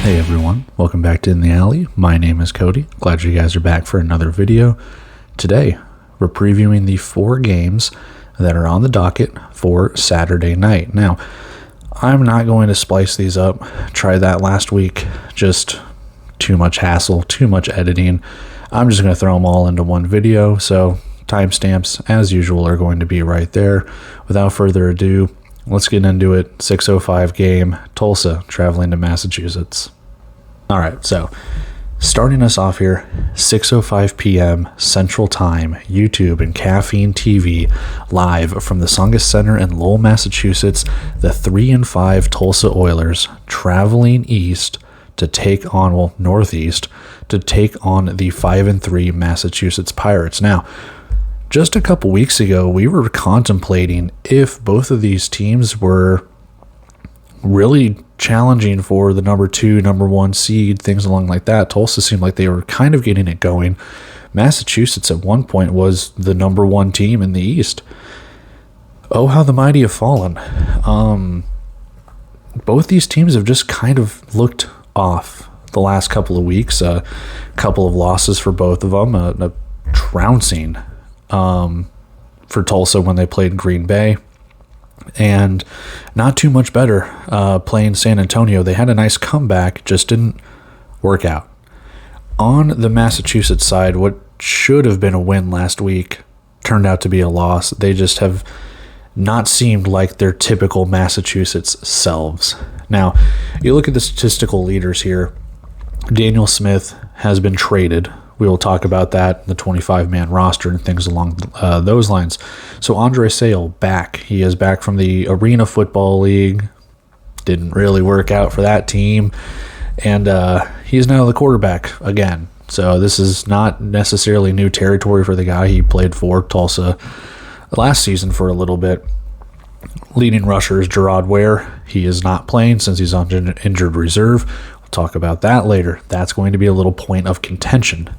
Hey everyone, welcome back to In the Alley. My name is Cody. Glad you guys are back for another video. Today, we're previewing the 4 games that are on the docket for Saturday night. Now, I'm not going to splice these up. Tried that last week. Just too much hassle, too much editing. I'm just going to throw them all into one video. So timestamps, as usual, are going to be right there. Without further ado, let's get into it. 6:05 game, Tulsa traveling to Massachusetts. All right, so starting us off here, 6:05 p.m. Central Time, YouTube and Caffeine TV, live from the Tsongas Center in Lowell, Massachusetts. The 3-5 Tulsa Oilers traveling east to take on, well, northeast, to take on the 5-3 Massachusetts Pirates. Now, just a couple weeks ago, we were contemplating if both of these teams were really challenging for the number 2, number 1 seed, things along like that. Tulsa seemed like they were kind of getting it going. Massachusetts at one point was the number 1 team in the East. Oh, how the mighty have fallen. Both these teams have just kind of looked off the last couple of weeks. A couple of losses for both of them. A trouncing for Tulsa when they played Green Bay. And not too much better playing San Antonio. They had a nice comeback, just didn't work out. On the Massachusetts side, what should have been a win last week turned out to be a loss. They just have not seemed like their typical Massachusetts selves. Now, you look at the statistical leaders here. Daniel Smith has been traded. We will talk about that, the 25-man roster and things along those lines. So Andre Sale back. He is back from the Arena Football League. Didn't really work out for that team. And he is now the quarterback again. So this is not necessarily new territory for the guy. He played for Tulsa last season for a little bit. Leading rusher is Gerard Ware. He is not playing since he's on injured reserve. We'll talk about that later. That's going to be a little point of contention.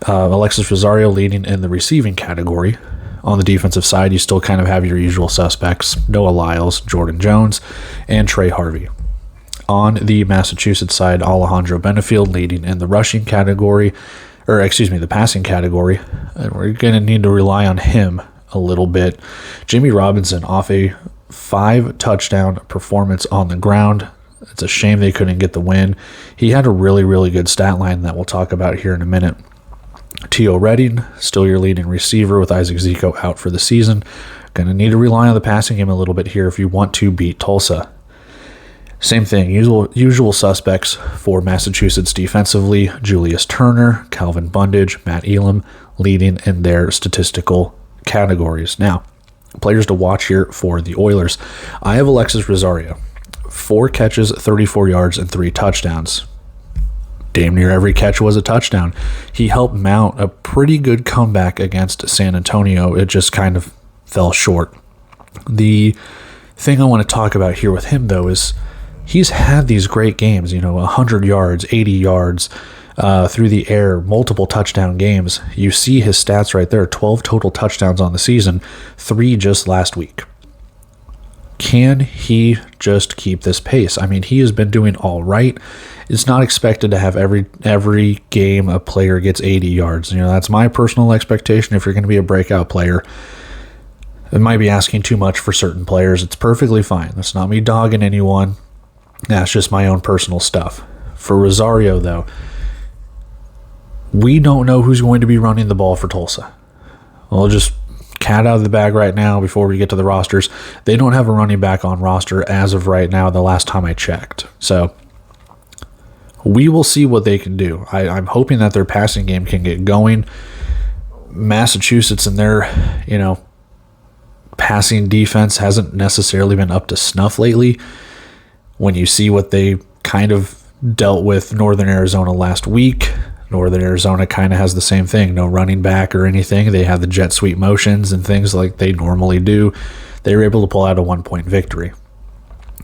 Alexis Rosario leading in the receiving category. On the defensive side, you still kind of have your usual suspects, Noah Lyles, Jordan Jones, and Trey Harvey. On the Massachusetts side, Alejandro Benefield leading in the rushing category, the passing category. And we're going to need to rely on him a little bit. Jimmy Robinson off a 5-touchdown performance on the ground. It's a shame they couldn't get the win. He had a really, really good stat line that we'll talk about here in a minute. Tio Redding, still your leading receiver with Isaac Zico out for the season. Going to need to rely on the passing game a little bit here if you want to beat Tulsa. Same thing, usual suspects for Massachusetts defensively. Julius Turner, Calvin Bundage, Matt Elam leading in their statistical categories. Now, players to watch here for the Oilers. I have Alexis Rosario. 4 catches, 34 yards, and 3 touchdowns. Damn near every catch was a touchdown. He helped mount a pretty good comeback against San Antonio. It just kind of fell short. The thing I want to talk about here with him, though, is he's had these great games, 100 yards, 80 yards through the air, multiple touchdown games. You see his stats right there, 12 total touchdowns on the season, 3 just last week. Can he just keep this pace? I mean, he has been doing all right. It's not expected to have every game a player gets 80 yards. That's my personal expectation if you're going to be a breakout player. It might be asking too much for certain players. It's perfectly fine. That's not me dogging anyone. That's just my own personal stuff. For Rosario, though, we don't know who's going to be running the ball for Tulsa. We'll just cat out of the bag right now before we get to the rosters. They don't have a running back on roster as of right now, the last time I checked. So we will see what they can do. I'm hoping that their passing game can get going. Massachusetts and their, passing defense hasn't necessarily been up to snuff lately. When you see what they kind of dealt with Northern Arizona last week, Northern Arizona kind of has the same thing. No running back or anything. They have the jet sweep motions and things like they normally do. They were able to pull out a 1-point victory.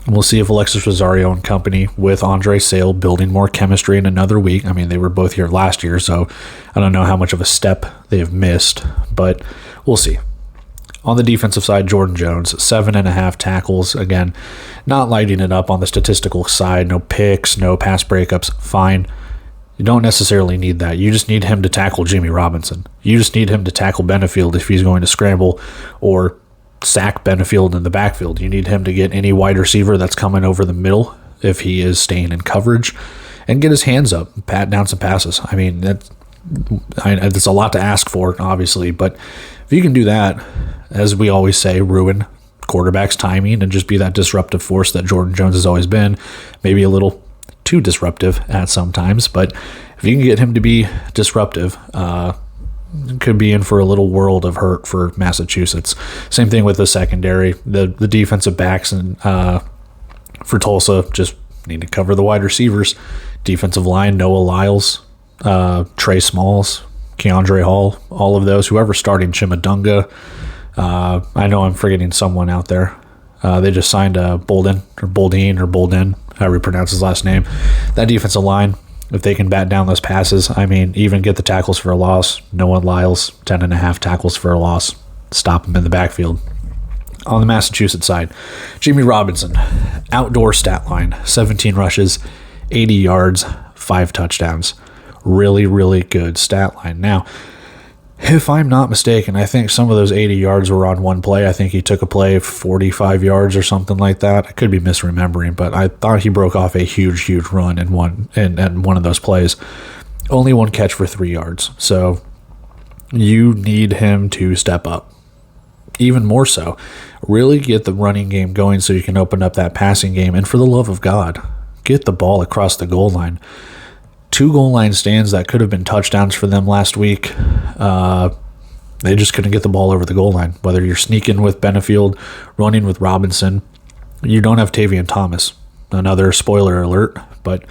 We'll see if Alexis Rosario and company with Andre Sale building more chemistry in another week. I mean, they were both here last year, so I don't know how much of a step they have missed, but we'll see. On the defensive side, Jordan Jones, 7.5 tackles. Again, not lighting it up on the statistical side. No picks, no pass breakups. Fine. You don't necessarily need that. You just need him to tackle Jimmy Robinson. You just need him to tackle Benefield if he's going to scramble or sack Benefield in the backfield. You need him to get any wide receiver that's coming over the middle if he is staying in coverage and get his hands up, pat down some passes. I mean, that's a lot to ask for, obviously, but if you can do that, as we always say, ruin quarterback's timing and just be that disruptive force that Jordan Jones has always been, maybe a little too disruptive at sometimes, but if you can get him to be disruptive, could be in for a little world of hurt for Massachusetts. Same thing with the secondary. The defensive backs and for Tulsa just need to cover the wide receivers. Defensive line, Noah Lyles, Trey Smalls, Keandre Hall, all of those. Whoever's starting, Chimadunga. I know I'm forgetting someone out there. They just signed Bolden, however you pronounce his last name. That defensive line, if they can bat down those passes, I mean, even get the tackles for a loss. Noah Lyles, 10.5 tackles for a loss. Stop him in the backfield. On the Massachusetts side, Jimmy Robinson, outdoor stat line, 17 rushes, 80 yards, 5 touchdowns. Really, really good stat line. Now, if I'm not mistaken, I think some of those 80 yards were on one play. I think he took a play of 45 yards or something like that. I could be misremembering, but I thought he broke off a huge run in one of those plays. Only one catch for 3 yards. So you need him to step up. Even more so, really get the running game going so you can open up that passing game. And for the love of God, get the ball across the goal line. 2 goal line stands that could have been touchdowns for them last week. They just couldn't get the ball over the goal line. Whether you're sneaking with Benefield, running with Robinson, you don't have Tavion Thomas. Another spoiler alert, but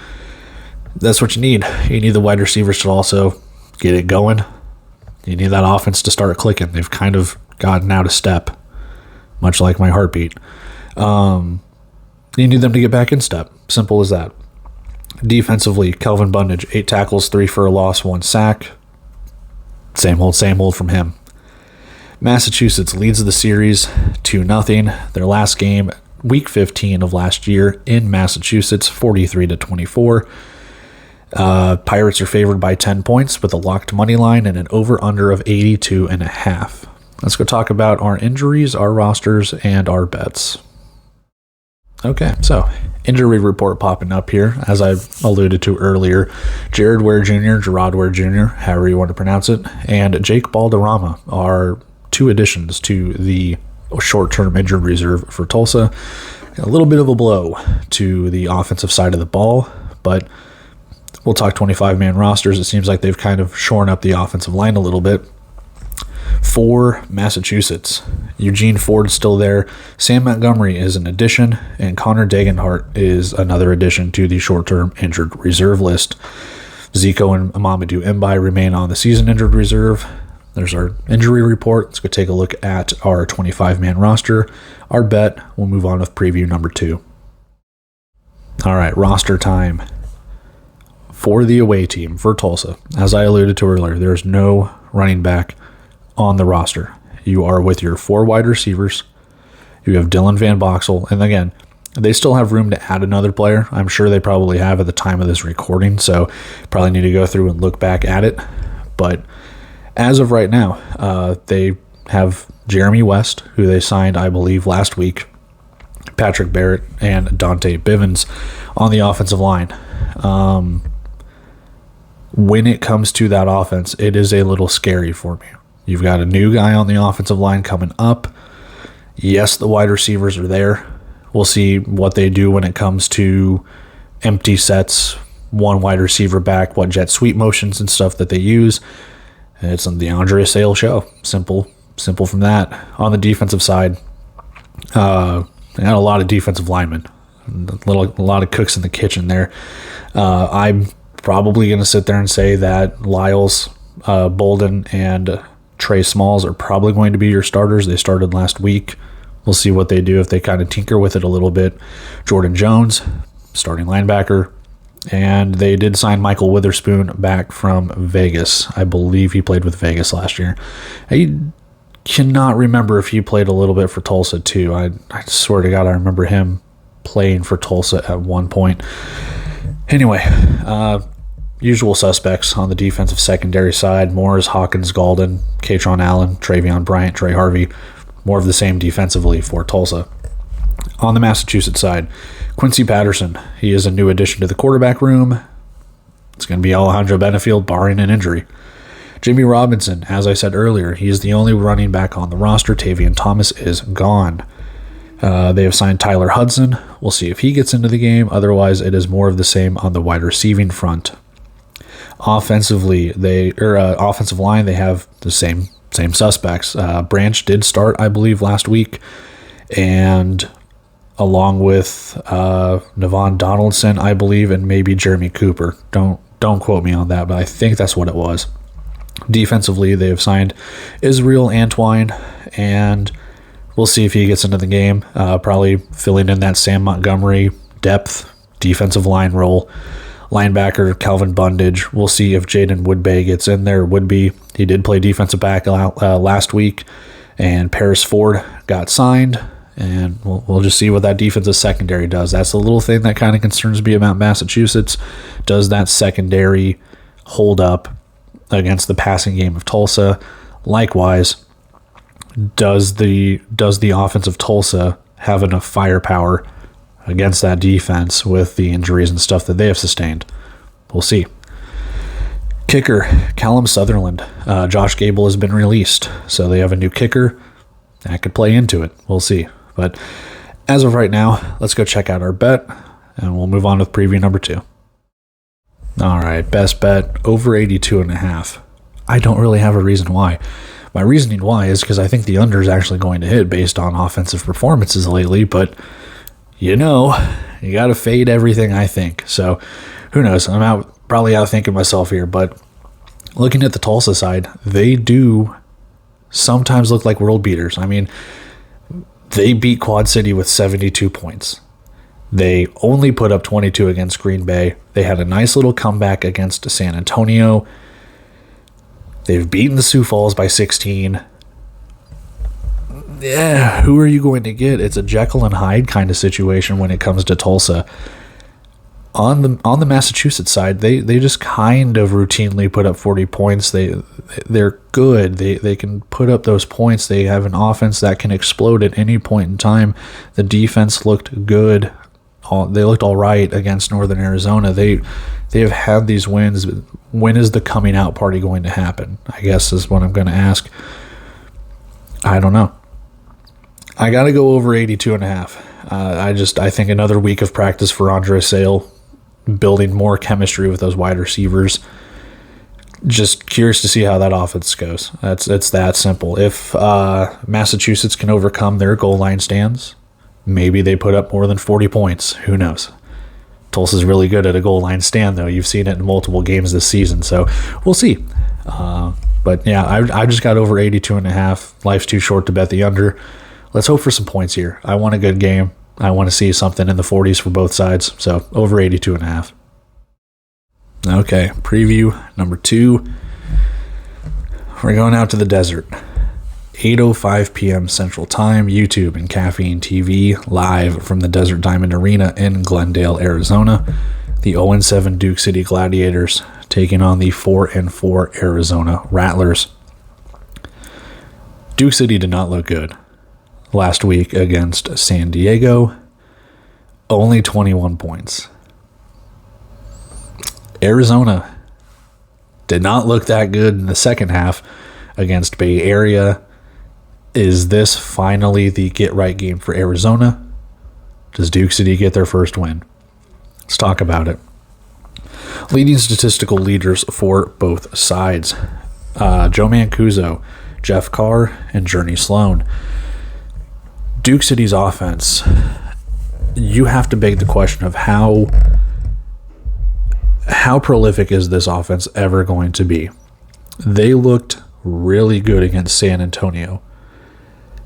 that's what you need. You need the wide receivers to also get it going. You need that offense to start clicking. They've kind of gotten out of step, much like my heartbeat. You need them to get back in step. Simple as that. Defensively, Kelvin Bundage, 8 tackles, 3 for a loss, 1 sack. Same old from him. Massachusetts leads the series 2-0. Their last game, week 15 of last year in Massachusetts, 43-24. Pirates are favored by 10 points with a locked money line and an over-under of 82.5. Let's go talk about our injuries, our rosters, and our bets. Okay, so injury report popping up here, as I alluded to earlier. Gerard Ware Jr., however you want to pronounce it, and Jake Balderrama are 2 additions to the short-term injured reserve for Tulsa. A little bit of a blow to the offensive side of the ball, but we'll talk 25-man rosters. It seems like they've kind of shorn up the offensive line a little bit. For Massachusetts, Eugene Ford's still there. Sam Montgomery is an addition, and Connor Dagenhart is another addition to the short-term injured reserve list. Zico and Mamadou Mbai remain on the season injured reserve. There's our injury report. Let's go take a look at our 25-man roster. Our bet, we'll move on with preview number 2. All right, roster time. For the away team, for Tulsa, as I alluded to earlier, there's no running back on the roster. You are with your 4 wide receivers. You have Dylan Van Boxel, and again, they still have room to add another player. I'm sure they probably have at the time of this recording, so probably need to go through and look back at it. But as of right now, they have Jeremy West, who they signed, I believe, last week, Patrick Barrett, and Dante Bivens on the offensive line. When it comes to that offense, it is a little scary for me. You've got a new guy on the offensive line coming up. Yes, the wide receivers are there. We'll see what they do when it comes to empty sets, 1 wide receiver back, what jet sweep motions and stuff that they use. It's the Andre Sale show. Simple from that. On the defensive side, they had a lot of defensive linemen. A lot of cooks in the kitchen there. I'm probably going to sit there and say that Lyles, Bolden, and Trey Smalls are probably going to be your starters. They started last week. We'll see what they do if they kind of tinker with it a little bit. Jordan Jones, starting linebacker. And they did sign Michael Witherspoon back from Vegas. I believe he played with Vegas last year. He cannot remember if he played a little bit for Tulsa too. I swear to God, I remember him playing for Tulsa at one point. Anyway, usual suspects on the defensive secondary side: Moores, Hawkins, Galden, Katron Allen, Travion Bryant, Trey Harvey. More of the same defensively for Tulsa. On the Massachusetts side, Quincy Patterson. He is a new addition to the quarterback room. It's going to be Alejandro Benefield, barring an injury. Jimmy Robinson, as I said earlier, he is the only running back on the roster. Tavian Thomas is gone. They have signed Tyler Hudson. We'll see if he gets into the game. Otherwise, it is more of the same on the wide receiving front. Offensively, offensive line, they have the same suspects. Branch did start, I believe, last week, and along with Navon Donaldson, I believe, and maybe Jeremy Cooper. Don't quote me on that, but I think that's what it was. Defensively, they have signed Israel Antwine, and we'll see if he gets into the game. Probably filling in that Sam Montgomery depth defensive line role. Linebacker Calvin Bundage. We'll see if Jaden Woodbay gets in there. Woodby, he did play defensive back last week, and Paris Ford got signed. And we'll just see what that defensive secondary does. That's the little thing that kind of concerns me about Massachusetts. Does that secondary hold up against the passing game of Tulsa? Likewise, does the offense of Tulsa have enough firepower against that defense with the injuries and stuff that they have sustained? We'll see. Kicker, Callum Sutherland. Josh Gable has been released, so they have a new kicker. That could play into it. We'll see. But as of right now, let's go check out our bet, and we'll move on with preview number 2. All right, best bet, over 82.5. I don't really have a reason why. My reasoning why is because I think the under is actually going to hit based on offensive performances lately, but you got to fade everything, I think. So who knows? I'm probably out thinking myself here, but looking at the Tulsa side, they do sometimes look like world beaters. I mean, they beat Quad City with 72 points. They only put up 22 against Green Bay. They had a nice little comeback against San Antonio. They've beaten the Sioux Falls by 16. Yeah, who are you going to get? It's a Jekyll and Hyde kind of situation when it comes to Tulsa. On the Massachusetts side, they just kind of routinely put up 40 points. They're good. They can put up those points. They have an offense that can explode at any point in time. The defense looked good. They looked all right against Northern Arizona. They have had these wins. When is the coming out party going to happen? I guess is what I'm going to ask. I don't know. I got to go over 82.5. I think another week of practice for Andre Sale, building more chemistry with those wide receivers. Just curious to see how that offense goes. It's that simple. If Massachusetts can overcome their goal line stands, maybe they put up more than 40 points. Who knows? Tulsa's really good at a goal line stand, though. You've seen it in multiple games this season, so we'll see. But yeah, I just got over 82.5. Life's too short to bet the under. Let's hope for some points here. I want a good game. I want to see something in the 40s for both sides, so over 82.5. Okay, preview number 2. We're going out to the desert. 8:05 p.m. Central Time, YouTube and Caffeine TV, live from the Desert Diamond Arena in Glendale, Arizona. The 0-7 Duke City Gladiators taking on the 4-4 Arizona Rattlers. Duke City did not look good last week against San Diego. Only 21 points. Arizona did not look that good in the second half against Bay Area. Is this finally the get-right game for Arizona? Does Duke City get their first win? Let's talk about it. Leading statistical leaders for both sides. Joe Mancuso, Jeff Carr, and Journey Sloan. Duke City's offense, you have to beg the question of how prolific is this offense ever going to be? They looked really good against San Antonio.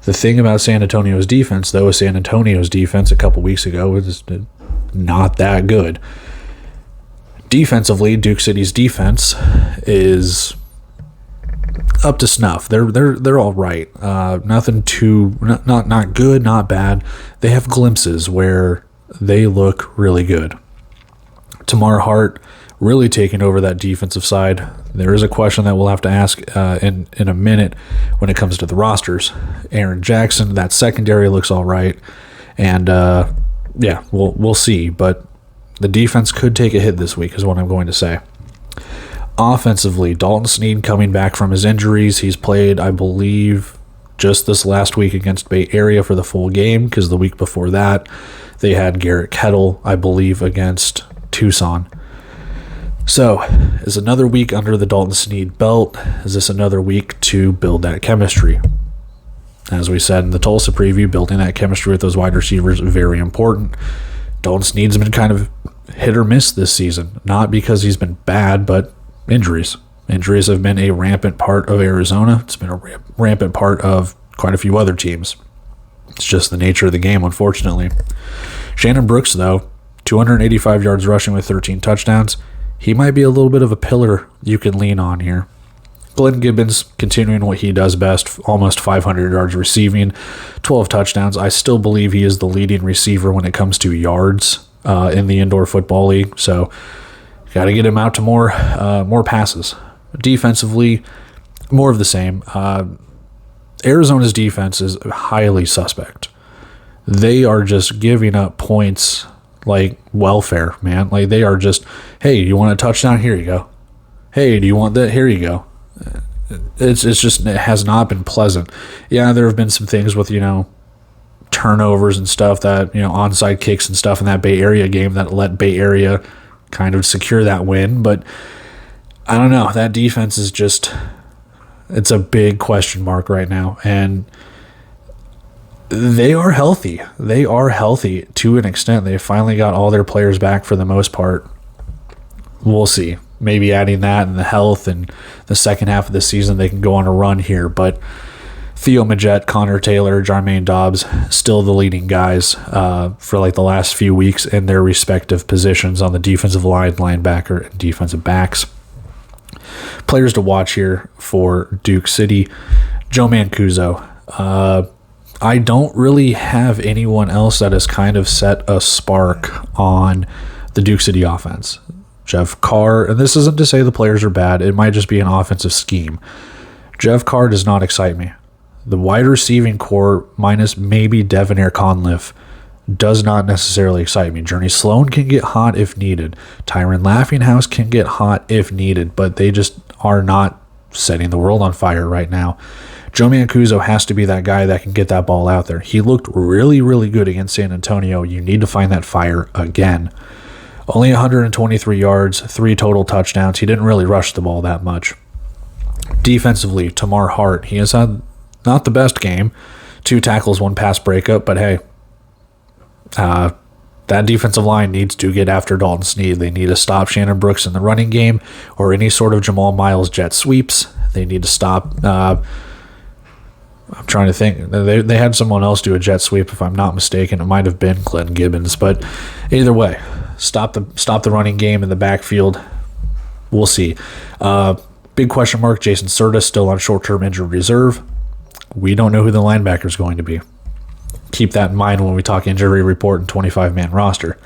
The thing about San Antonio's defense, though, is San Antonio's defense a couple weeks ago was not that good. Defensively, Duke City's defense is up to snuff. They're all right. Nothing too not good, not bad. They have glimpses where they look really good. Tamar Hart really taking over that defensive side. There is a question that we'll have to ask in a minute when it comes to the rosters. Aaron Jackson, that secondary looks all right, and we'll see. But the defense could take a hit this week, is what I'm going to say. Offensively, Dalton Snead coming back from his injuries. He's played, I believe, just this last week against Bay Area for the full game, because the week before that they had Garrett Kettle, I believe, against Tucson. So, is another week under the Dalton Snead belt? Is this another week to build that chemistry? As we said in the Tulsa preview, building that chemistry with those wide receivers is very important. Dalton Snead's been kind of hit or miss this season. Not because he's been bad, but injuries. Injuries have been a rampant part of Arizona. It's been a rampant part of quite a few other teams. It's just the nature of the game, unfortunately. Shannon Brooks, though, 285 yards rushing with 13 touchdowns. He might be a little bit of a pillar you can lean on here. Glenn Gibbons continuing what he does best, almost 500 yards receiving, 12 touchdowns. I still believe he is the leading receiver when it comes to yards in the indoor football league. So got to get him out to more passes. Defensively, more of the same. Arizona's defense is highly suspect. They are just giving up points like welfare, man. Like, they are just, hey, you want a touchdown? Here you go. Hey, do you want that? Here you go. It's just, it has not been pleasant. Yeah, there have been some things with, turnovers and stuff that, onside kicks and stuff in that Bay Area game that let Bay Area kind of secure that win. But I don't know. That defense is just, it's a big question mark right now. And they are healthy. They are healthy to an extent. They finally got all their players back for the most part. We'll see. Maybe adding that and the health and the second half of the season, they can go on a run here. But Theo Majette, Connor Taylor, Jermaine Dobbs, still the leading guys for like the last few weeks in their respective positions on the defensive line, linebacker, and defensive backs. Players to watch here for Duke City. Joe Mancuso. I don't really have anyone else that has kind of set a spark on the Duke City offense. Jeff Carr, and this isn't to say the players are bad, it might just be an offensive scheme. Jeff Carr does not excite me. The wide receiving core, minus maybe Devonair Conliffe, does not necessarily excite me. Journey Sloan can get hot if needed. Tyron Laughinghouse can get hot if needed, but they just are not setting the world on fire right now. Joe Mancuso has to be that guy that can get that ball out there. He looked really, really good against San Antonio. You need to find that fire again. Only 123 yards, 3 total touchdowns. He didn't really rush the ball that much. Defensively, Tamar Hart, he has had not the best game. 2 tackles, 1 pass breakup, but hey, that defensive line needs to get after Dalton Snead. They need to stop Shannon Brooks in the running game or any sort of Jamal Miles jet sweeps. They need to stop... I'm trying to think. They had someone else do a jet sweep, if I'm not mistaken. It might have been Glenn Gibbons, but either way, stop the running game in the backfield. We'll see. Big question mark. Jason Serta still on short-term injured reserve. We don't know who the linebacker is going to be. Keep that in mind when we talk injury report and 25-man roster.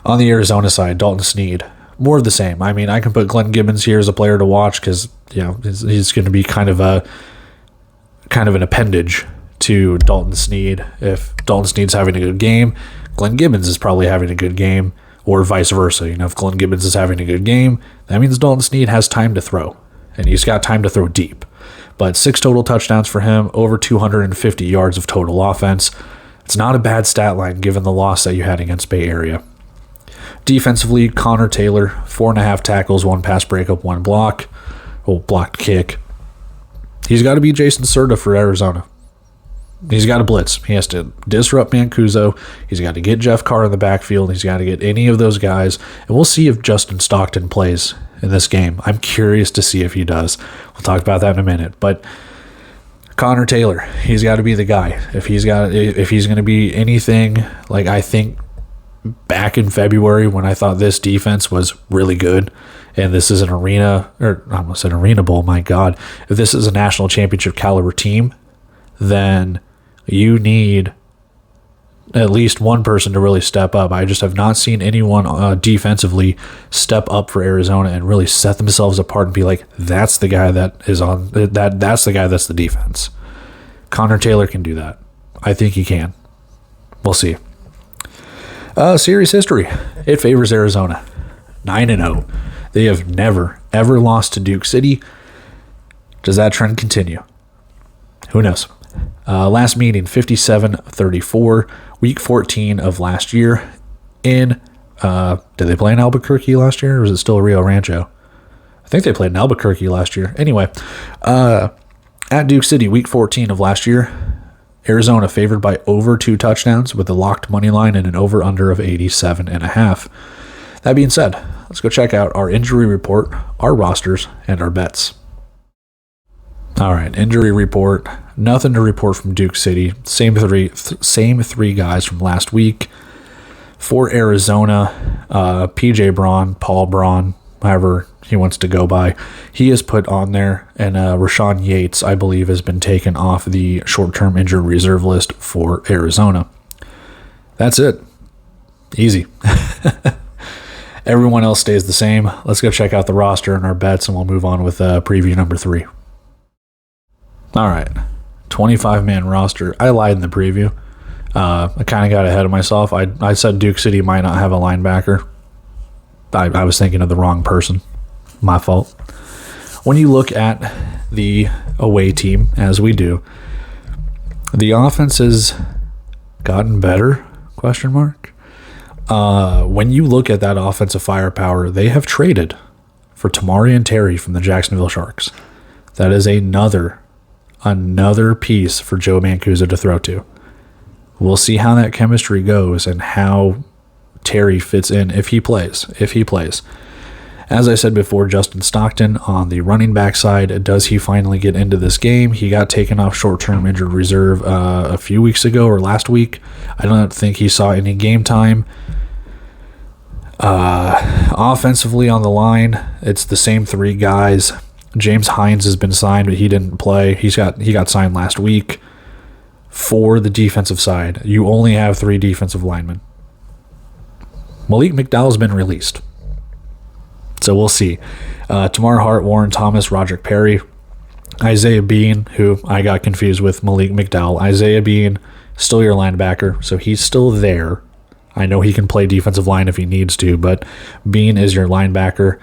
On the Arizona side, Dalton Snead, more of the same. I mean, I can put Glenn Gibbons here as a player to watch because he's going to be kind of an appendage to Dalton Snead. If Dalton Snead's having a good game, Glenn Gibbons is probably having a good game, or vice versa. If Glenn Gibbons is having a good game, that means Dalton Snead has time to throw, and he's got time to throw deep. But 6 total touchdowns for him, over 250 yards of total offense. It's not a bad stat line given the loss that you had against Bay Area. Defensively, Connor Taylor, 4.5 tackles, 1 pass breakup, 1 block, blocked kick. He's got to be Jason Serta for Arizona. He's got to blitz. He has to disrupt Mancuso. He's got to get Jeff Carr in the backfield. He's got to get any of those guys. And we'll see if Justin Stockton plays in this game. I'm curious to see if he does. We'll talk about that in a minute. But Connor Taylor, he's got to be the guy. If he's going to be anything like I think back in February when I thought this defense was really good, and this is an arena, or I almost said arena bowl, my God. If this is a national championship caliber team, then you need at least one person to really step up. I just have not seen anyone defensively step up for Arizona and really set themselves apart and be like, that's the guy that is on that's the guy that's the defense. Connor Taylor can do that. I think he can. We'll see. Series history. It favors Arizona. 9-0. They have never, ever lost to Duke City. Does that trend continue? Who knows? Last meeting, 57-34, week 14 of last year. Did they play in Albuquerque last year, or was it still Rio Rancho? I think they played in Albuquerque last year. Anyway, at Duke City, week 14 of last year, Arizona favored by over 2 touchdowns with a locked money line and an over-under of 87.5. That being said, let's go check out our injury report, our rosters, and our bets. All right, injury report. Nothing to report from Duke City. Same three guys from last week. For Arizona, PJ Braun, Paul Braun, however he wants to go by, he is put on there, and Rashawn Yates, I believe, has been taken off the short-term injured reserve list for Arizona. That's it. Easy. Everyone else stays the same. Let's go check out the roster and our bets, and we'll move on with preview number 3. All right, 25-man roster. I lied in the preview. I kind of got ahead of myself. I said Duke City might not have a linebacker. I was thinking of the wrong person. My fault. When you look at the away team, as we do, the offense has gotten better, ? When you look at that offensive firepower, they have traded for Tamari and Terry from the Jacksonville Sharks. That is another piece for Joe Mancuso to throw to. We'll see how that chemistry goes and how Terry fits in if he plays. As I said before, Justin Stockton on the running back side, does he finally get into this game? He got taken off short-term injured reserve a few weeks ago or last week. I don't think he saw any game time. Offensively on the line, it's the same 3 guys. James Hines has been signed, but he didn't play. He got signed last week. For the defensive side, you only have 3 defensive linemen. Malik McDowell's been released. So we'll see. Tamar Hart, Warren Thomas, Roderick Perry, Isaiah Bean, who I got confused with Malik McDowell. Isaiah Bean, still your linebacker, so he's still there. I know he can play defensive line if he needs to, but Bean is your linebacker.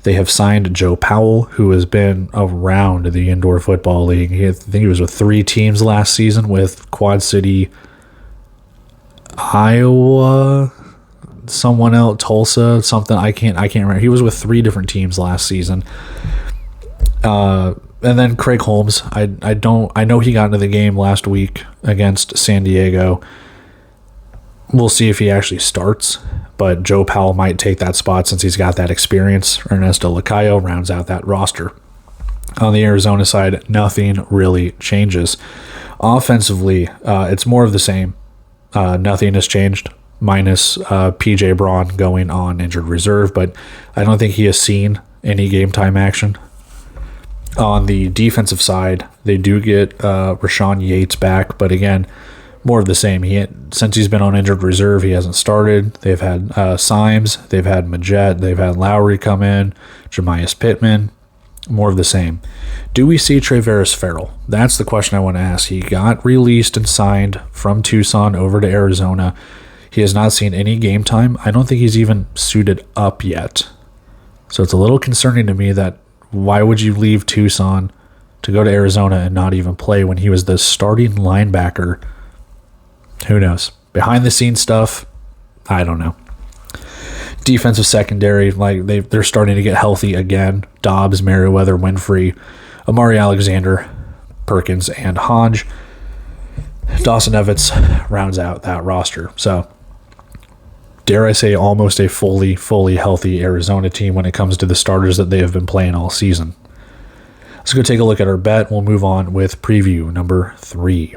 They have signed Joe Powell, who has been around the Indoor Football League. I think he was with 3 teams last season with Quad City, Iowa, someone else, Tulsa, something. I can't remember. He was with 3 different teams last season. And then Craig Holmes. I know he got into the game last week against San Diego. We'll see if he actually starts, but Joe Powell might take that spot since he's got that experience. Ernesto Lacayo rounds out that roster. On the Arizona side, nothing really changes. Offensively, it's more of the same. Nothing has changed, minus PJ Braun going on injured reserve, but I don't think he has seen any game time action. On the defensive side, they do get Rashawn Yates back, but again, more of the same. Since he's been on injured reserve, he hasn't started. They've had Symes, they've had Majette, they've had Lowry come in, Jemias Pittman, more of the same. Do we see Traveris Farrell? That's the question I want to ask. He got released and signed from Tucson over to Arizona. He has not seen any game time. I don't think he's even suited up yet. So it's a little concerning to me that why would you leave Tucson to go to Arizona and not even play when he was the starting linebacker? Who knows? Behind the scenes stuff, I don't know. Defensive secondary, like they're starting to get healthy again. Dobbs, Merriweather, Winfrey, Amari Alexander, Perkins, and Hodge. Dawson Evans rounds out that roster. So, dare I say, almost a fully healthy Arizona team when it comes to the starters that they have been playing all season. Let's go take a look at our bet. We'll move on with preview number 3.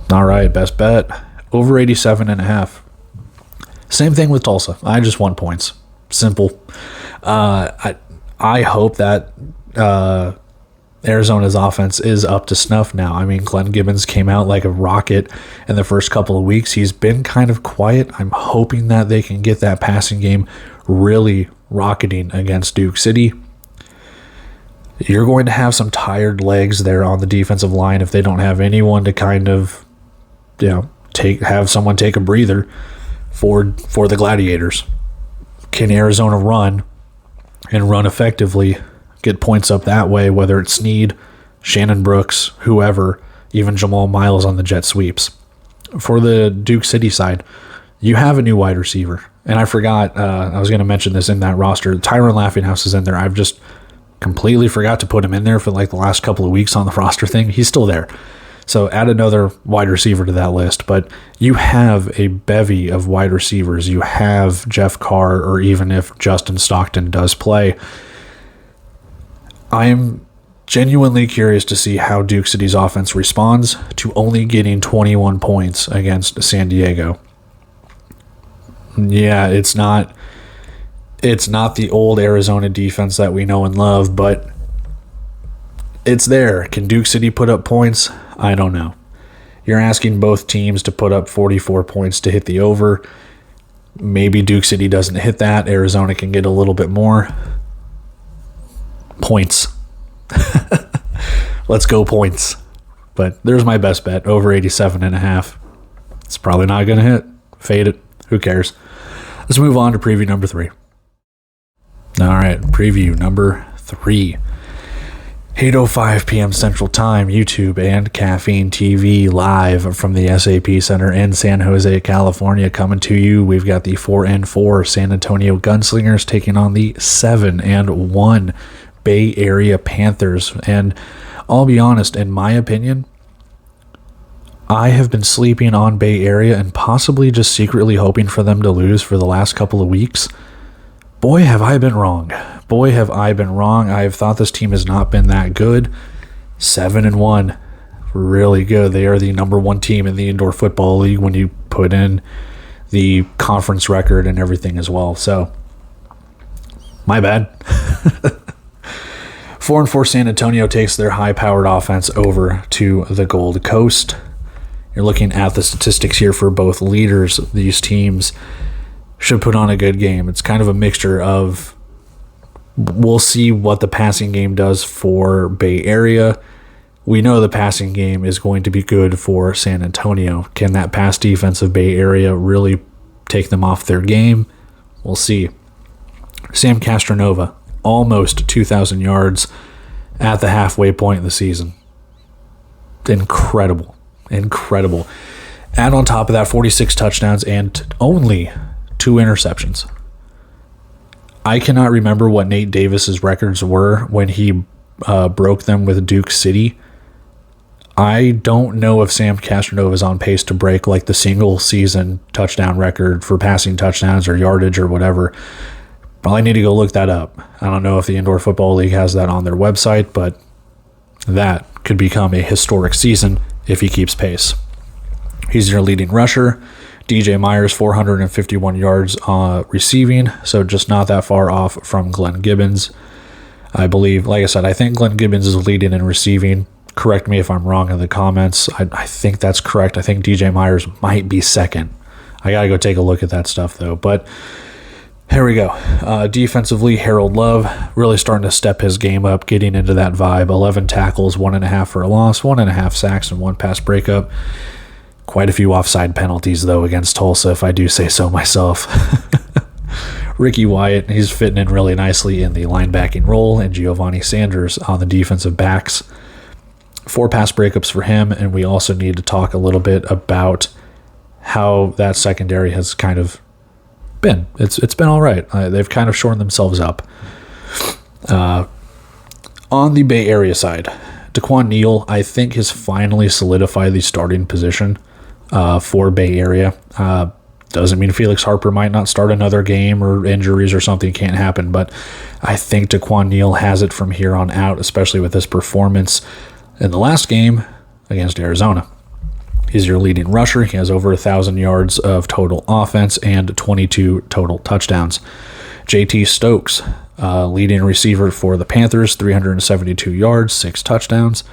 All right, best bet, over 87.5. Same thing with Tulsa. I just want points. Simple. I hope that Arizona's offense is up to snuff now. I mean, Glenn Gibbons came out like a rocket in the first couple of weeks. He's been kind of quiet. I'm hoping that they can get that passing game really rocketing against Duke City. You're going to have some tired legs there on the defensive line if they don't have anyone to kind of, have someone take a breather for the Gladiators. Can Arizona run and run effectively, get points up that way, whether it's Snead, Shannon Brooks, whoever, even Jamal Miles on the jet sweeps? For the Duke City side, you have a new wide receiver. And I forgot, I was going to mention this in that roster. Tyron Laughinghouse is in there. I've just completely forgot to put him in there for like the last couple of weeks on the roster thing. He's still there. So add another wide receiver to that list. But you have a bevy of wide receivers. You have Jeff Carr, or even if Justin Stockton does play. I'm genuinely curious to see how Duke City's offense responds to only getting 21 points against San Diego. Yeah, it's not the old Arizona defense that we know and love, but it's there. Can Duke City put up points? I don't know. You're asking both teams to put up 44 points to hit the over. Maybe Duke City doesn't hit that. Arizona can get a little bit more. Points. Let's go points. But there's my best bet, over 87.5. It's probably not going to hit. Fade it. Who cares? Let's move on to preview number 3. All right, preview number 3. 8:05 p.m. Central Time, YouTube and Caffeine TV live from the SAP Center in San Jose, California. Coming to you, we've got the 4-4 San Antonio Gunslingers taking on the 7-1 Bay Area Panthers. And I'll be honest, in my opinion, I have been sleeping on Bay Area and possibly just secretly hoping for them to lose for the last couple of weeks. Boy, have I been wrong. Boy, have I been wrong. I have thought this team has not been that good. 7-1. Really good. They are the number 1 team in the Indoor Football League when you put in the conference record and everything as well. So, my bad. 4-4 San Antonio takes their high-powered offense over to the Gold Coast. You're looking at the statistics here for both leaders. These teams should put on a good game. It's kind of a mixture of, we'll see what the passing game does for Bay Area. We know the passing game is going to be good for San Antonio. Can that pass defense of Bay Area really take them off their game? We'll see. Sam Castronova, almost 2,000 yards at the halfway point of the season. Incredible. And on top of that, 46 touchdowns and only 2 interceptions. I cannot remember what Nate Davis's records were when he broke them with Duke City. I don't know if Sam Castronova is on pace to break like the single season touchdown record for passing touchdowns or yardage or whatever. Probably need to go look that up. I don't know if the Indoor Football League has that on their website, but that could become a historic season if he keeps pace. He's your leading rusher. DJ Myers, 451 yards receiving, so just not that far off from Glenn Gibbons. I believe, like I said, I think Glenn Gibbons is leading in receiving. Correct me if I'm wrong in the comments. I think that's correct. I think DJ Myers might be second. I got to go take a look at that stuff, though. But here we go. Defensively, Harold Love really starting to step his game up, getting into that vibe. 11 tackles, 1.5 for a loss, 1.5 sacks, and 1 pass breakup. Quite a few offside penalties, though, against Tulsa, if I do say so myself. Ricky Wyatt, he's fitting in really nicely in the linebacking role, and Giovanni Sanders on the defensive backs. 4 pass breakups for him, and we also need to talk a little bit about how that secondary has kind of been. It's been all right. They've kind of shorn themselves up. On the Bay Area side, Daquan Neal, I think, has finally solidified the starting position for Bay Area. Doesn't mean Felix Harper might not start another game or injuries or something can't happen, but I think Daquan Neal has it from here on out, especially with this performance in the last game against Arizona. He's your leading rusher. He has over 1,000 yards of total offense and 22 total touchdowns. JT Stokes, leading receiver for the Panthers, 372 yards, 6 touchdowns.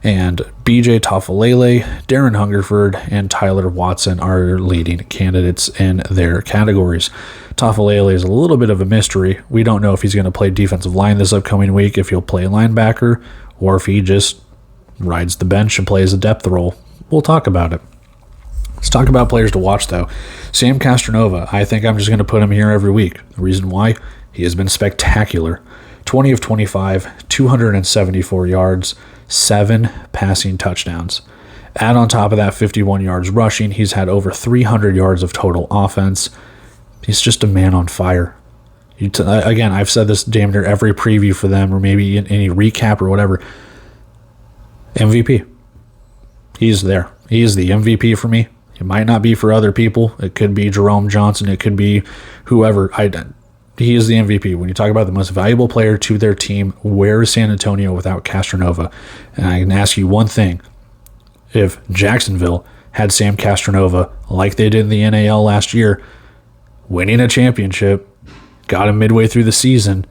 And BJ Tafalele, Darren Hungerford, and Tyler Watson are leading candidates in their categories. Tafalele is a little bit of a mystery. We don't know if he's going to play defensive line this upcoming week, if he'll play linebacker, or if he just rides the bench and plays a depth role. We'll talk about it. Let's talk about players to watch, though. Sam Castronova, I think I'm just going to put him here every week. The reason why? He has been spectacular. 20 of 25, 274 yards, 7 passing touchdowns. Add on top of that 51 yards rushing, he's had over 300 yards of total offense. He's just a man on fire. Again, I've said this damn near every preview for them, or maybe in any recap or whatever. MVP. He's there. He is the MVP for me. It might not be for other people. It could be Jerome Johnson. It could be whoever. He is the MVP. When you talk about the most valuable player to their team, where is San Antonio without Castronova? And I can ask you one thing. If Jacksonville had Sam Castronova like they did in the NAL last year, winning a championship, got him midway through the season,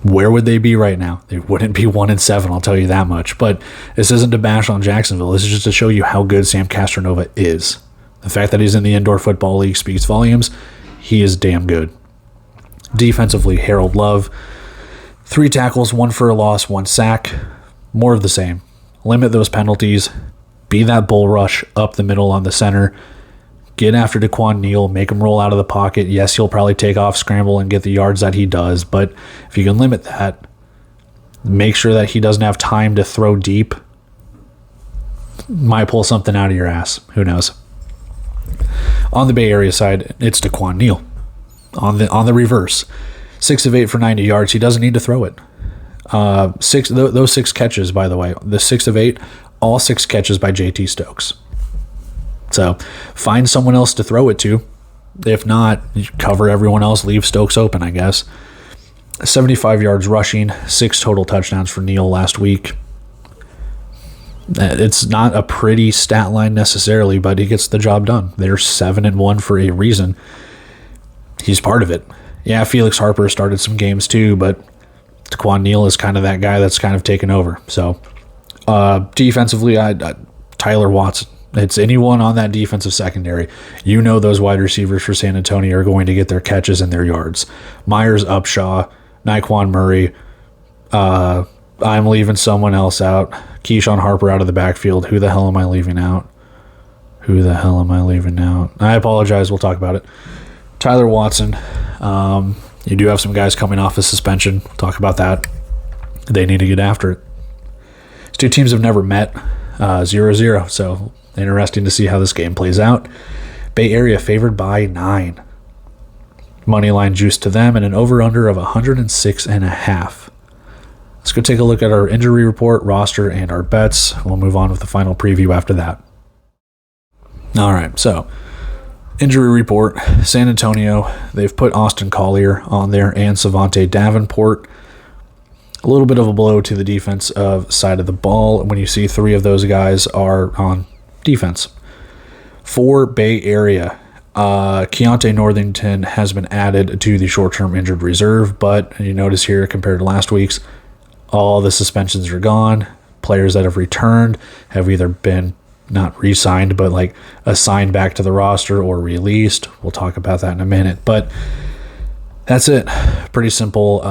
where would they be right now? They wouldn't be 1-7, I'll tell you that much. But this isn't to bash on Jacksonville. This is just to show you how good Sam Castronova is. The fact that he's in the Indoor Football League speaks volumes. He is damn good. Defensively, Harold Love, 3 tackles, 1 for a loss, 1 sack. More of the same. Limit those penalties. Be that bull rush up the middle on the center. Get after Daquan Neal, make him roll out of the pocket. Yes, he'll probably take off, scramble, and get the yards that he does, but if you can limit that, make sure that he doesn't have time to throw deep. Might pull something out of your ass. Who knows? On the Bay Area side, it's Daquan Neal. On the reverse, 6 of 8 for 90 yards. He doesn't need to throw it. Those 6 catches, by the way, the 6 of 8, all 6 catches by JT Stokes. So find someone else to throw it to. If not, you cover everyone else, leave Stokes open, I guess. 75 yards rushing, 6 total touchdowns for Neal last week. It's not a pretty stat line necessarily, but he gets the job done. They're 7-1 for a reason. He's part of it. Yeah, Felix Harper started some games too, but Daquan Neal is kind of that guy that's kind of taken over. So defensively, Tyler Watson. It's anyone on that defensive secondary. You know those wide receivers for San Antonio are going to get their catches and their yards. Myers, Upshaw, Naquan Murray. I'm leaving someone else out. Keyshawn Harper out of the backfield. Who the hell am I leaving out? I apologize. We'll talk about it. Tyler Watson. You do have some guys coming off a suspension. We'll talk about that. They need to get after it. These two teams have never met. 0-0. So interesting to see how this game plays out. Bay Area favored by 9. Money line juice to them and an over-under of 106.5. Let's go take a look at our injury report, roster, and our bets. We'll move on with the final preview after that. All right, so injury report. San Antonio, they've put Austin Collier on there and Savante Davenport. A little bit of a blow to the defensive side of the ball when you see 3 of those guys are on defense. For Bay Area, Keontae Northington has been added to the short-term injured reserve, but you notice here compared to last week's, all the suspensions are gone. Players that have returned have either been not re-signed, but like assigned back to the roster or released. We'll talk about that in a minute, but that's it. Pretty simple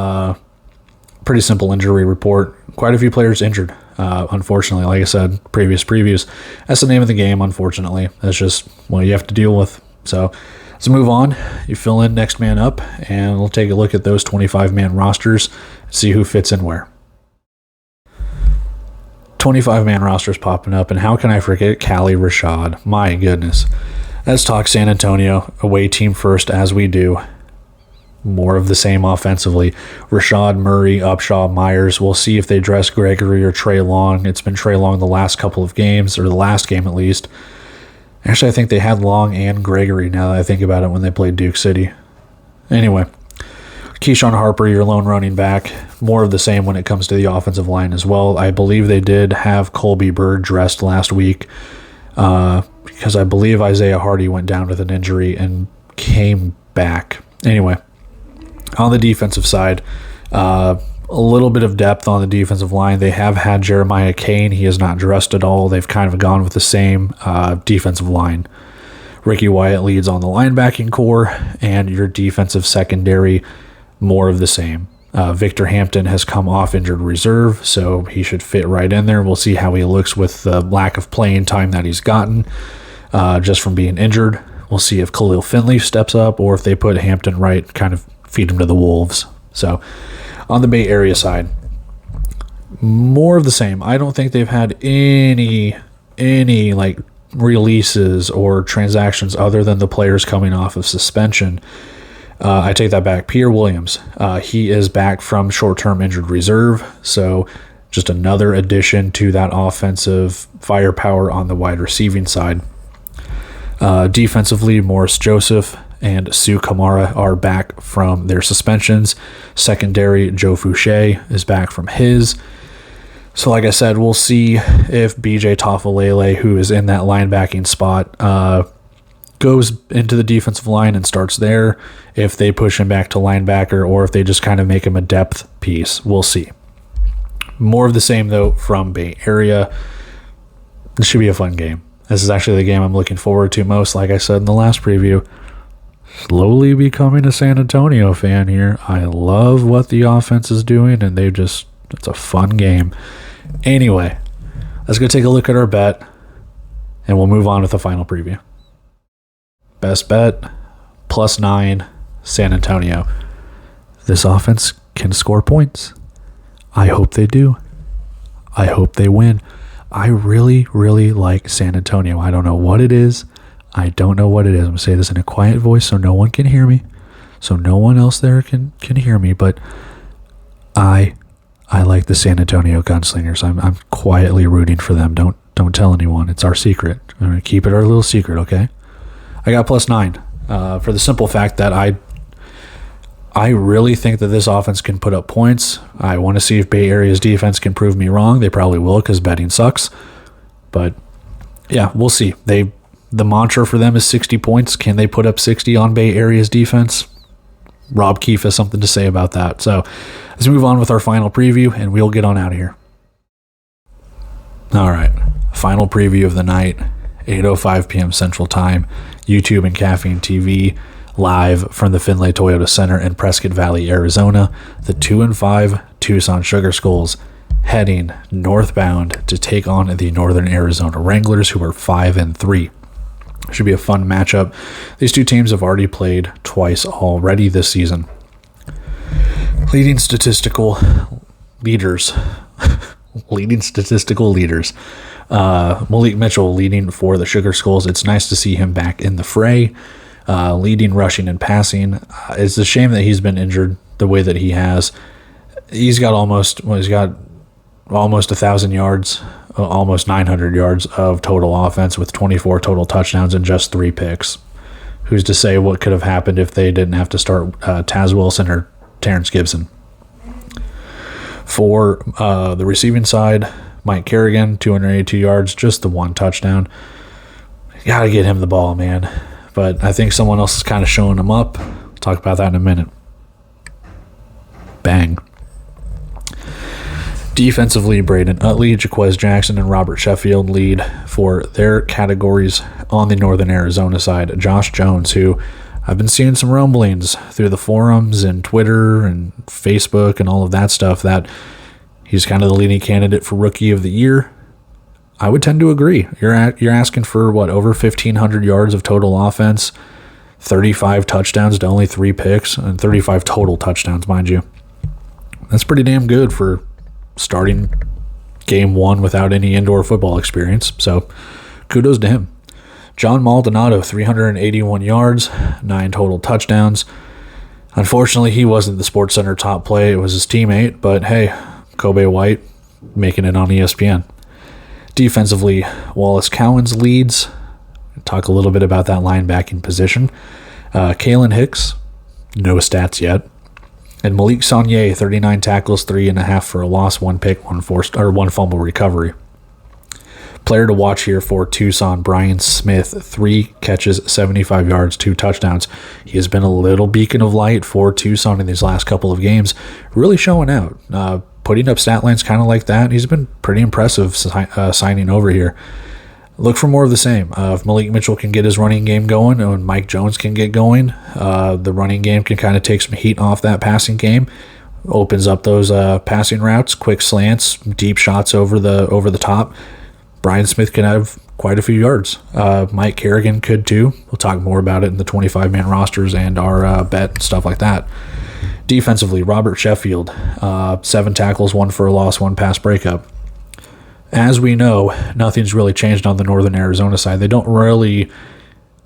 injury report. Quite a few players injured, unfortunately. Like I said, previous previews. That's the name of the game, unfortunately. That's just what you have to deal with. So let's move on. You fill in next man up, and we'll take a look at those 25-man rosters, see who fits in where. 25-man rosters popping up, and how can I forget Cali Rashad? My goodness. Let's talk San Antonio, away team first, as we do. More of the same offensively. Rashad, Murray, Upshaw, Myers. We'll see if they dress Gregory or Trey Long. It's been Trey Long the last couple of games, or the last game at least. Actually, I think they had Long and Gregory now that I think about it when they played Duke City. Anyway, Keyshawn Harper, your lone running back, more of the same when it comes to the offensive line as well. I believe they did have Colby Bird dressed last week because I believe Isaiah Hardy went down with an injury and came back. Anyway, on the defensive side, a little bit of depth on the defensive line. They have had Jeremiah Kane. He is not dressed at all. They've kind of gone with the same defensive line. Ricky Wyatt leads on the linebacking core, and your defensive secondary, more of the same. Victor Hampton has come off injured reserve, so he should fit right in there. We'll see how he looks with the lack of playing time that he's gotten just from being injured. We'll see if Khalil Finley steps up or if they put Hampton right, kind of feed him to the wolves. So on the Bay Area side, more of the same. I don't think they've had any like releases or transactions other than the players coming off of suspension. I take that back. Pierre Williams, he is back from short-term injured reserve, so just another addition to that offensive firepower on the wide receiving side. Defensively, Morris Joseph and Sue Kamara are back from their suspensions. Secondary, Joe Fouché is back from his. So like I said, we'll see if BJ Tafalele, who is in that linebacking spot, goes into the defensive line and starts there, if they push him back to linebacker, or if they just kind of make him a depth piece. We'll see. More of the same, though, from Bay Area. This should be a fun game. This is actually the game I'm looking forward to most, like I said in the last preview. Slowly becoming a San Antonio fan here. I love what the offense is doing, and it's a fun game. Anyway, let's go take a look at our bet, and we'll move on with the final preview. Best bet, +9, San Antonio. This offense can score points. I hope they do. I hope they win. I really, really like San Antonio. I don't know what it is. I'm going to say this in a quiet voice so no one can hear me. So no one else there can hear me. But I like the San Antonio Gunslingers. I'm quietly rooting for them. Don't tell anyone. It's our secret. I'm going to keep it our little secret, okay? I got +9 for the simple fact that I really think that this offense can put up points. I want to see if Bay Area's defense can prove me wrong. They probably will because betting sucks. But yeah, we'll see. The mantra for them is 60 points. Can they put up 60 on Bay Area's defense? Rob Keefe has something to say about that. So let's move on with our final preview, and we'll get on out of here. All right, final preview of the night, 8:05 p.m. Central Time, YouTube and Caffeine TV, live from the Findlay Toyota Center in Prescott Valley, Arizona. The 2-5 Tucson Sugar Skulls heading northbound to take on the Northern Arizona Wranglers, who are 5-3. Should be a fun matchup. These two teams have already played twice already this season. Leading statistical leaders. Malik Mitchell leading for the Sugar Skulls. It's nice to see him back in the fray. Leading rushing and passing. It's a shame that he's been injured the way that he has. He's got almost 1,000 yards, almost 900 yards of total offense with 24 total touchdowns and just 3 picks. Who's to say what could have happened if they didn't have to start Taz Wilson or Terrence Gibson? For the receiving side, Mike Kerrigan, 282 yards, just the 1 touchdown. Got to get him the ball, man. But I think someone else is kind of showing him up. We'll talk about that in a minute. Bang. Defensively, Braden Utley, Jaquez Jackson, and Robert Sheffield lead for their categories. On the Northern Arizona side, Josh Jones, who I've been seeing some rumblings through the forums and Twitter and Facebook and all of that stuff that he's kind of the leading candidate for Rookie of the Year. I would tend to agree. You're asking for, over 1,500 yards of total offense, 35 touchdowns to only 3 picks, and 35 total touchdowns, mind you. That's pretty damn good for starting game 1 without any indoor football experience. So kudos to him. John Maldonado, 381 yards, 9 total touchdowns. Unfortunately, he wasn't the SportsCenter top play. It was his teammate, but hey, Kobe White making it on ESPN. Defensively, Wallace Cowens leads. Talk a little bit about that linebacking position. Kalen Hicks, no stats yet. And Malik Saunier, 39 tackles, 3.5 for a loss, 1 pick, 1 fumble recovery. Player to watch here for Tucson, Brian Smith, 3 catches, 75 yards, 2 touchdowns. He has been a little beacon of light for Tucson in these last couple of games, really showing out, putting up stat lines kind of like that. He's been pretty impressive signing over here. Look for more of the same. If Malik Mitchell can get his running game going and Mike Jones can get going, the running game can kind of take some heat off that passing game. Opens up those passing routes, quick slants, deep shots over the top. Brian Smith can have quite a few yards. Mike Kerrigan could too. We'll talk more about it in the 25-man rosters and our bet and stuff like that. Defensively, Robert Sheffield, 7 tackles, 1 for a loss, 1 pass breakup. As we know, nothing's really changed on the Northern Arizona side. They don't really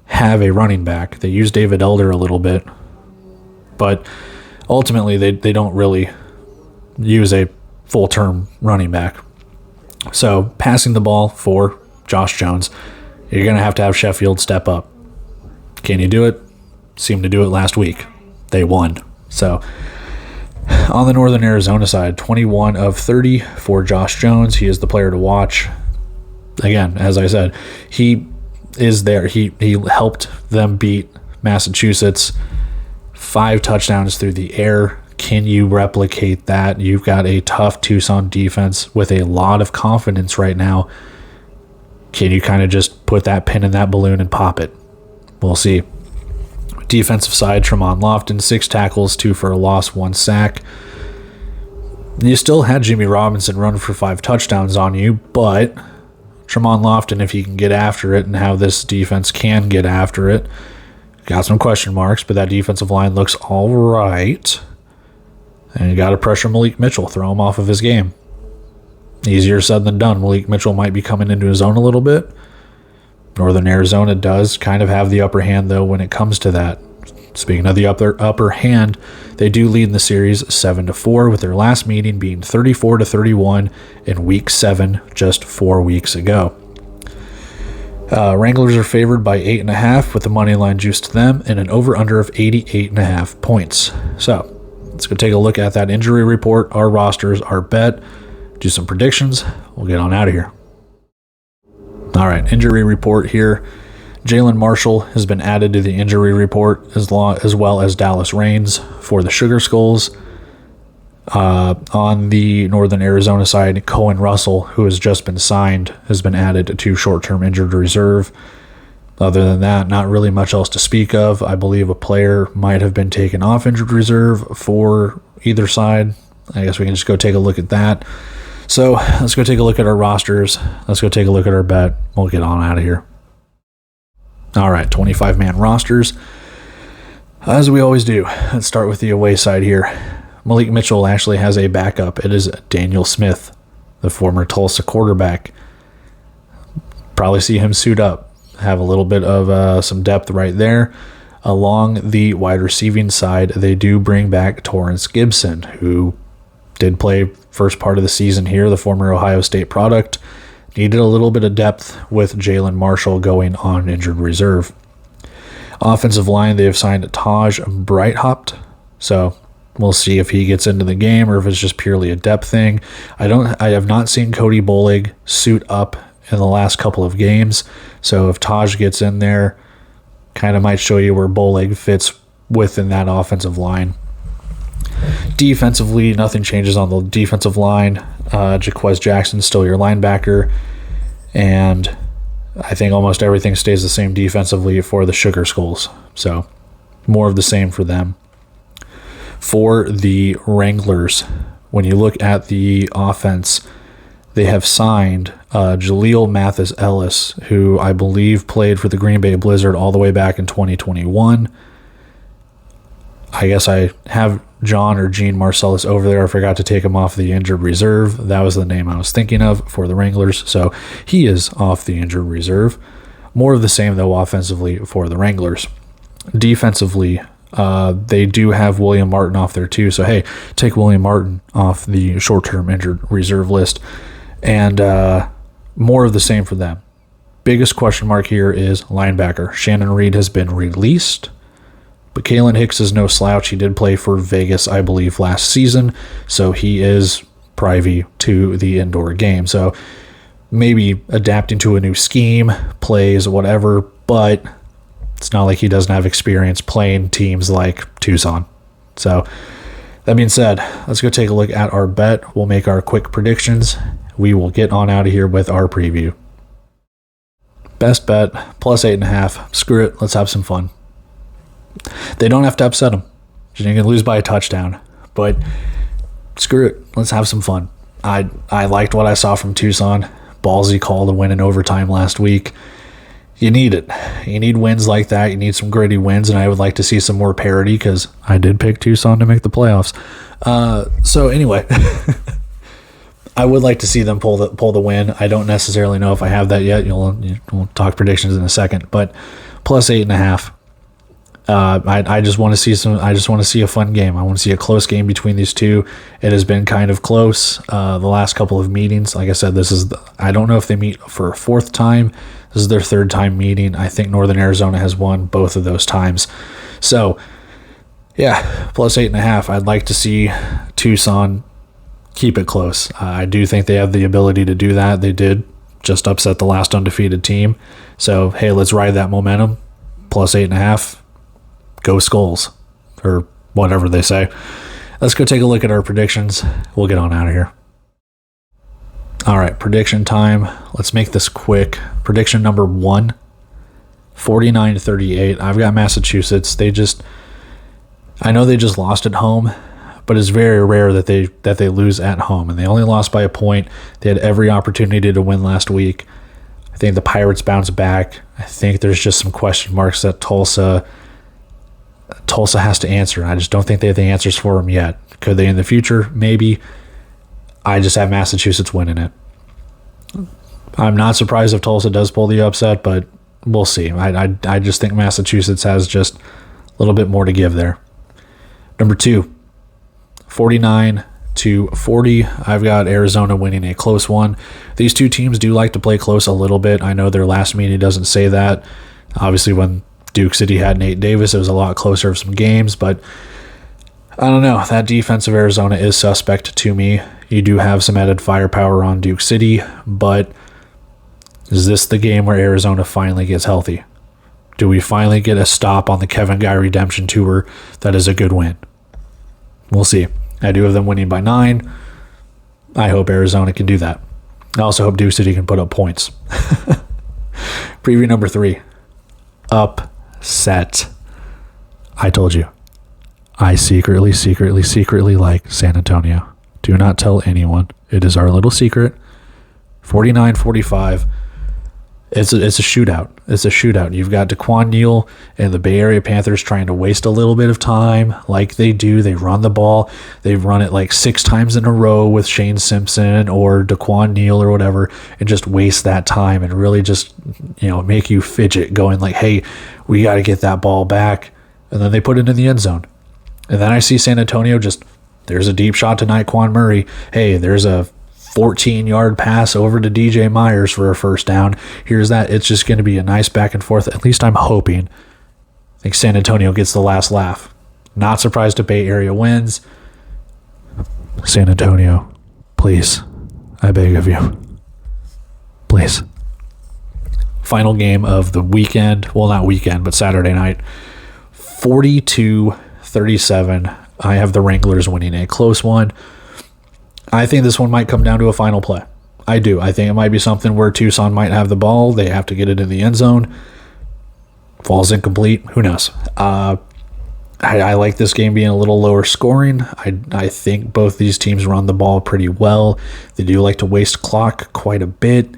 have a running back. They use David Elder a little bit, but ultimately they don't really use a full-term running back. So passing the ball for Josh Jones, you're going to have Sheffield step up. Can you do it? Seemed to do it last week. They won. So on the Northern Arizona side, 21 of 30 for Josh Jones. He is the player to watch. Again, as I said, he is there. He helped them beat Massachusetts. 5 touchdowns through the air. Can you replicate that? You've got a tough Tucson defense with a lot of confidence right now. Can you kind of just put that pin in that balloon and pop it? We'll see. Defensive side, Tremont Lofton, 6 tackles, 2 for a loss, 1 sack. You still had Jimmy Robinson run for 5 touchdowns on you, but Tremont Lofton, if he can get after it and how this defense can get after it, got some question marks, but that defensive line looks all right. And you got to pressure Malik Mitchell, throw him off of his game. Easier said than done. Malik Mitchell might be coming into his own a little bit. Northern Arizona does kind of have the upper hand, though, when it comes to that. Speaking of the upper hand, they do lead in the series 7-4, with their last meeting being 34-31 in Week 7, just 4 weeks ago. Wranglers are favored by 8.5, with the money line juice to them, and an over-under of 88.5 points. So let's go take a look at that injury report, our rosters, our bet, do some predictions. We'll get on out of here. All right, injury report here. Jalen Marshall has been added to the injury report, as well as Dallas Raines for the Sugar Skulls. On the Northern Arizona side, Cohen Russell, who has just been signed, has been added to short-term injured reserve. Other than that, not really much else to speak of. I believe a player might have been taken off injured reserve for either side. I guess we can just go take a look at that. So let's go take a look at our rosters. Let's go take a look at our bet. We'll get on out of here. All right, 25-man rosters. As we always do, let's start with the away side here. Malik Mitchell actually has a backup. It is Daniel Smith, the former Tulsa quarterback. Probably see him suit up. Have a little bit of some depth right there. Along the wide receiving side, they do bring back Torrance Gibson, who did play first part of the season here, the former Ohio State product. Needed a little bit of depth with Jalen Marshall going on injured reserve. Offensive line, they have signed Taj Breithopt, so we'll see if he gets into the game or if it's just purely a depth thing. I have not seen Cody Bolig suit up in the last couple of games, so if Taj gets in there, kind of might show you where Bolig fits within that offensive line. Defensively, nothing changes on the defensive line. Jaquez Jackson still your linebacker, and I think almost everything stays the same defensively for the Sugar Skulls. So more of the same for them. For the Wranglers, when you look at the offense, they have signed Jaleel Mathis Ellis, who I believe played for the Green Bay Blizzard all the way back in 2021. I guess I have John or Gene Marcellus over there. I forgot to take him off the injured reserve. That was the name I was thinking of for the Wranglers. So he is off the injured reserve. More of the same, though, offensively for the Wranglers. Defensively, they do have William Martin off there, too. So, hey, take William Martin off the short-term injured reserve list. And more of the same for them. Biggest question mark here is linebacker. Shannon Reed has been released. But Kalen Hicks is no slouch. He did play for Vegas, I believe, last season, so he is privy to the indoor game. So maybe adapting to a new scheme, plays, whatever, but it's not like he doesn't have experience playing teams like Tucson. So that being said, let's go take a look at our bet. We'll make our quick predictions. We will get on out of here with our preview. Best bet, plus 8.5. Screw it. Let's have some fun. They don't have to upset them. You can lose by a touchdown, but screw it. Let's have some fun. I liked what I saw from Tucson. Ballsy call to win in overtime last week. You need it. You need wins like that. You need some gritty wins, and I would like to see some more parity because I did pick Tucson to make the playoffs. So anyway, I would like to see them pull the win. I don't necessarily know if I have that yet. We'll talk predictions in a second, but plus 8.5. I just want to see I just want to see a fun game. I want to see a close game between these two. It has been kind of close the last couple of meetings. Like I said, I don't know if they meet for a fourth time. This is their third time meeting. I think Northern Arizona has won both of those times. So, yeah, plus 8.5. I'd like to see Tucson keep it close. I do think they have the ability to do that. They did just upset the last undefeated team. So, hey, let's ride that momentum. Plus 8.5. Go Skulls, or whatever they say. Let's go take a look at our predictions. We'll get on out of here. All right, prediction time. Let's make this quick. Prediction number 1, 49-38. I've got Massachusetts. I know they just lost at home, but it's very rare that they lose at home, and they only lost by a point. They had every opportunity to win last week. I think the Pirates bounce back. I think there's just some question marks that Tulsa has to answer. I just don't think they have the answers for them yet. Could they in the future? Maybe. I just have Massachusetts winning it. I'm not surprised if Tulsa does pull the upset, but we'll see. I just think Massachusetts has just a little bit more to give there. Number 2, 49-40. I've got Arizona winning a close one. These two teams do like to play close a little bit. I know their last meeting doesn't say that. Obviously, when Duke City had Nate Davis, it was a lot closer of some games, but I don't know. That defense of Arizona is suspect to me. You do have some added firepower on Duke City, but is this the game where Arizona finally gets healthy? Do we finally get a stop on the Kevin Guy redemption tour that is a good win? We'll see. I do have them winning by 9. I hope Arizona can do that. I also hope Duke City can put up points. Preview number 3. Upset. I told you. I secretly like San Antonio. Do not tell anyone. It is our little secret. 49-45. It's a shootout. It's a shootout. You've got Daquan Neal and the Bay Area Panthers trying to waste a little bit of time like they do. They run the ball. They've run it like 6 times in a row with Shane Simpson or Daquan Neal or whatever, and just waste that time and really just, make you fidget going like, hey, we got to get that ball back. And then they put it in the end zone. And then I see San Antonio there's a deep shot to Naquan Murray. Hey, there's a 14-yard pass over to DJ Myers for a first down. Here's that. It's just going to be a nice back and forth. At least I'm hoping. I think San Antonio gets the last laugh. Not surprised if Bay Area wins. San Antonio, please. I beg of you. Please. Final game of the weekend. Well, not weekend, but Saturday night. 42-37. I have the Wranglers winning a close one. I think this one might come down to a final play. I do. I think it might be something where Tucson might have the ball. They have to get it in the end zone. Falls incomplete. Who knows? I like this game being a little lower scoring. I think both these teams run the ball pretty well. They do like to waste clock quite a bit.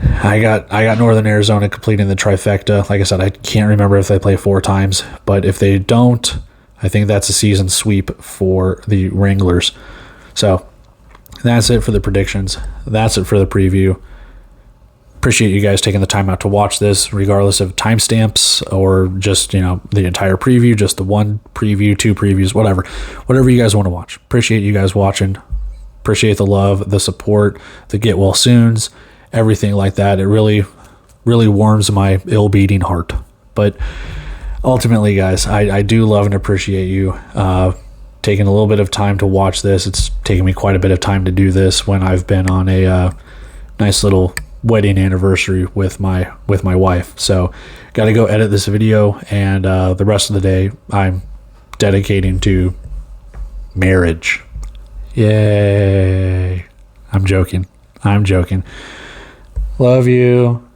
I got Northern Arizona completing the trifecta. Like I said, I can't remember if they play 4 times, but if they don't, I think that's a season sweep for the Wranglers. So that's it for the predictions. That's it for the preview. Appreciate you guys taking the time out to watch this, regardless of timestamps or just, the entire preview, just the one preview, 2 previews, whatever you guys want to watch. Appreciate you guys watching. Appreciate the love, the support, the get well soons, everything like that. It really, really warms my ill-beating heart. But ultimately, guys, I do love and appreciate you taking a little bit of time to watch this. It's taken me quite a bit of time to do this when I've been on a nice little wedding anniversary with my wife. So got to go edit this video, and the rest of the day I'm dedicating to marriage. Yay. I'm joking. Love you.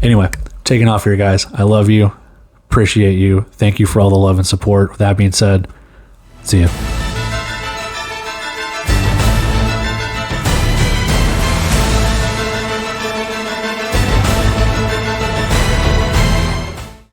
Anyway, taking off here, guys. I love you. Appreciate you. Thank you for all the love and support. With that being said, see ya.